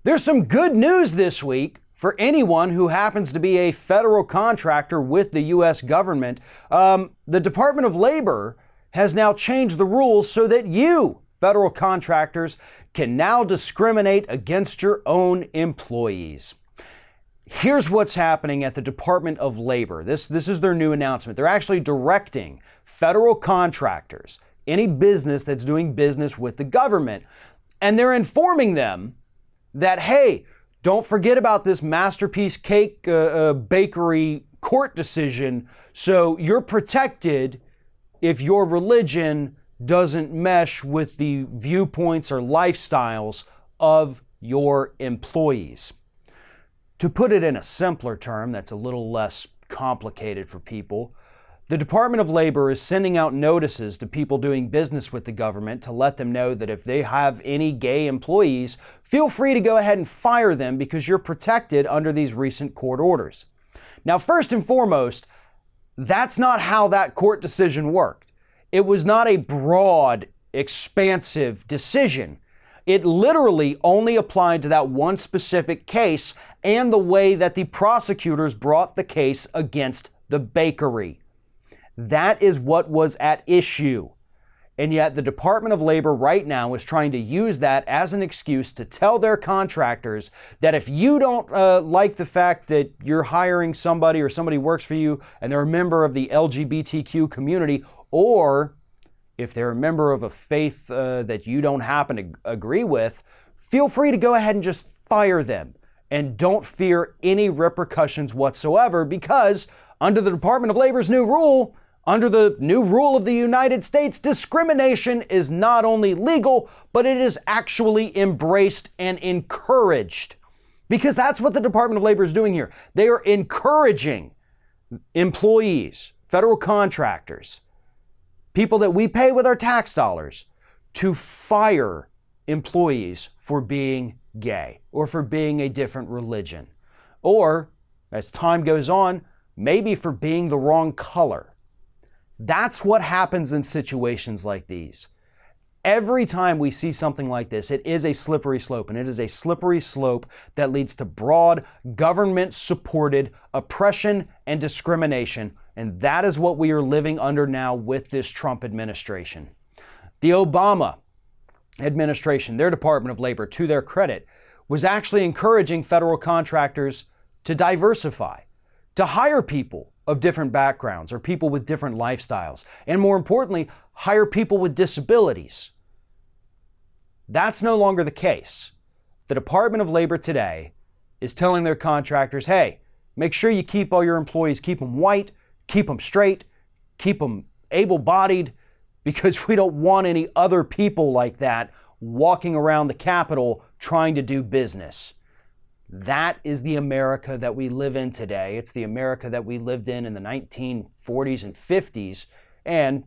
There's some good news this week for anyone who happens to be a federal contractor with the U.S. government. The Department of Labor has now changed the rules so that you, federal contractors, can now discriminate against your own employees. Here's what's happening at the Department of Labor. This is their new announcement. They're actually directing federal contractors, any business that's doing business with the government, and they're informing them that, hey, don't forget about this Masterpiece Cake Bakery court decision, so you're protected if your religion doesn't mesh with the viewpoints or lifestyles of your employees. To put it in a simpler term that's a little less complicated for people, the Department of Labor is sending out notices to people doing business with the government to let them know that if they have any gay employees, feel free to go ahead and fire them because you're protected under these recent court orders. Now, first and foremost, that's not how that court decision worked. It was not a broad, expansive decision. It literally only applied to that one specific case and the way that the prosecutors brought the case against the bakery. That is what was at issue. And yet the Department of Labor right now is trying to use that as an excuse to tell their contractors that if you don't like the fact that you're hiring somebody or somebody works for you and they're a member of the LGBTQ community, or if they're a member of a faith that you don't happen to agree with, feel free to go ahead and just fire them. And don't fear any repercussions whatsoever, because under the Department of Labor's new rule, under the new rule of the United States, discrimination is not only legal, but it is actually embraced and encouraged. Because that's what the Department of Labor is doing here. They are encouraging employees, federal contractors, people that we pay with our tax dollars, to fire employees for being gay or for being a different religion. Or, as time goes on, maybe for being the wrong color. That's what happens in situations like these. Every time we see something like this, it is a slippery slope, and it is a slippery slope that leads to broad, government-supported oppression and discrimination, and that is what we are living under now with this Trump administration. The Obama administration, their Department of Labor, to their credit, was actually encouraging federal contractors to diversify, to hire people of different backgrounds or people with different lifestyles, and more importantly, hire people with disabilities. That's no longer the case. The Department of Labor today is telling their contractors, hey, make sure you keep all your employees, keep them white, keep them straight, keep them able-bodied, because we don't want any other people like that walking around the Capitol trying to do business. That is the America that we live in today. It's the America that we lived in the 1940s and 50s, and,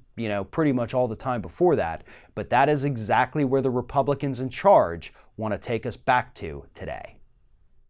pretty much all the time before that. But that is exactly where the Republicans in charge want to take us back to today.